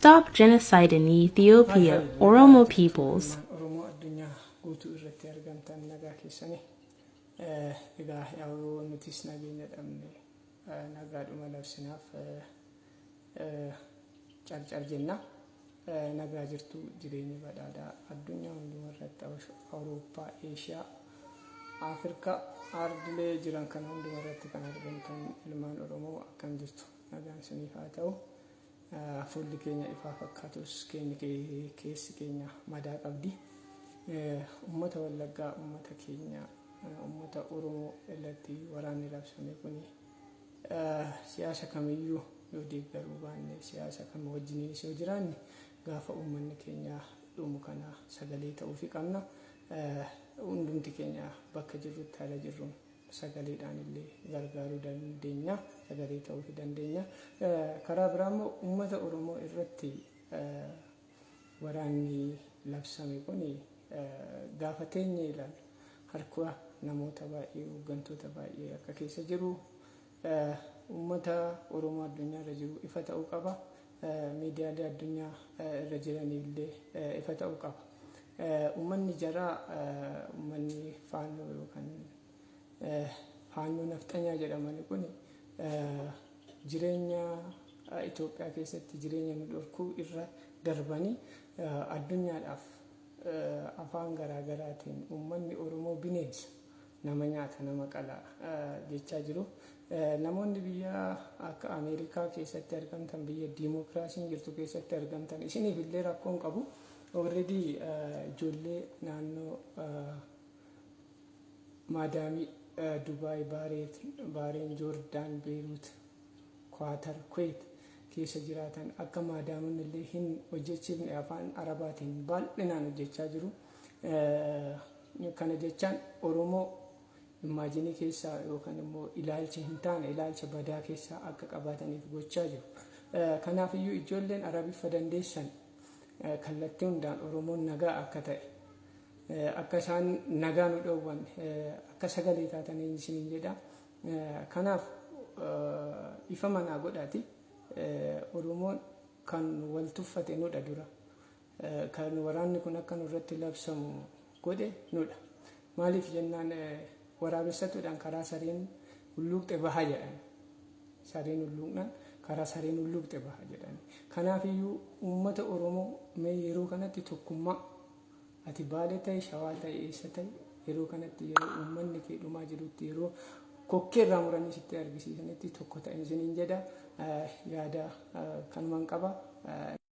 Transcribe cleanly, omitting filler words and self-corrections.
Stop genocide in Ethiopia, Oromo peoples. Oromoo addunyaa guutuu irratti argamtan nagaa keessanii egaa yoo nutis nageenya dhabne nagaadhuma labsinaaf carcar jenna nagaa jirtu jireenya badhaadhaa addunyaa hundumarratti Awurooppaa, Eeshiyaa, Afrikaa ardilee jiran kan hundumarratti kan argamtan ilmaan Oromoo akkam jirtu nagaan isiniif haa ta'u. Fuulli keenya ifaa fakkaatus keessi keenya madaa qabdi. Uummata Wallaggaa, uummata keenya, uummata Oromoo irratti waraanni labsame kun siyaasa kamiyyuu yoo deeggaruu baanne siyaasa kam wajjiniinis yoo jiraanne gaafa uummanni keenya dhumu kana sagalee ta'uufi qabna. Hundumti keenya bakka jirrutti haala jirruun sagaleedhaan illee gargaaruu dandeenya, sagalee ta'uu dandeenya. Karaa biraa immoo uummata Oromoo irratti waraanni labsame kun gaafa teenye ilaalu harka namoota baay'ee, hooggantoota baay'ee akka keessa jiru uummata Oromoo addunyaa irra jiru ifa ta'uu qaba. Miidiyaalee addunyaa irra jiranillee ifa ta'uu qaba. Uummanni jaraa uummanni faannoo yookaan faannoo nafxanyaa jedhamani kun jireenya Itoophiyaa keessatti jireenya nu dhorkuu irra darbanii addunyaadhaaf afaan garaagaraatiin uummanni Oromoo bineensa nama nyaata nama qala jechaa jiru. Namoonni biyya akka Ameerikaa keessatti argamtan, biyya diimokiraasiin jirtu keessatti argamtan isiniif illee rakkoon qabu. Already ijoollee naannoo maadaamii Dubaay, Baareen, Joordaan, Beirut, Kwaatar, Kuwait keessa jiraatan akka maadaamonni illee hin hojjechiifne afaan Arabaatiin bal'inaan hojjechaa jiru. Kana jechaan Oromoo imaajinii keessaa yookaan immoo ilaalcha hin taane ilaalcha badaa keessaa akka qabaataniif gochaa jiru. Kanaaf iyyuu ijoolleen Arabiffa dandeessan kallattii hundaan Oromoon nagaa akka ta'e akka isaan nagaa nu dhowwan akka sagalee taatanii isiniin jedha. Kanaaf ifa manaa godhaati. Oromoon kan wal tuffate nudha dura. Kan waraanni kun akka nurratti labsamu godhe nudha. Maaliif jennaan waraabessatuudhaan karaa sareen hulluuqxe baha jedhan. Sareen hulluuqnaan karaa sareen hulluuqxe baha jedhan. Kanaaf iyyuu uummata Oromoo mee yeroo kanatti tokkummaa ati Baalee ta'e, Shawaa ta'e, eessa ta'e yeroo kanatti yeroo uummanni kee dhumaa jirutti yeroo kokkee irraa muranii sitti argisiisanitti tokko ta'e isiniin jedha. Yaada kanumaan qaba.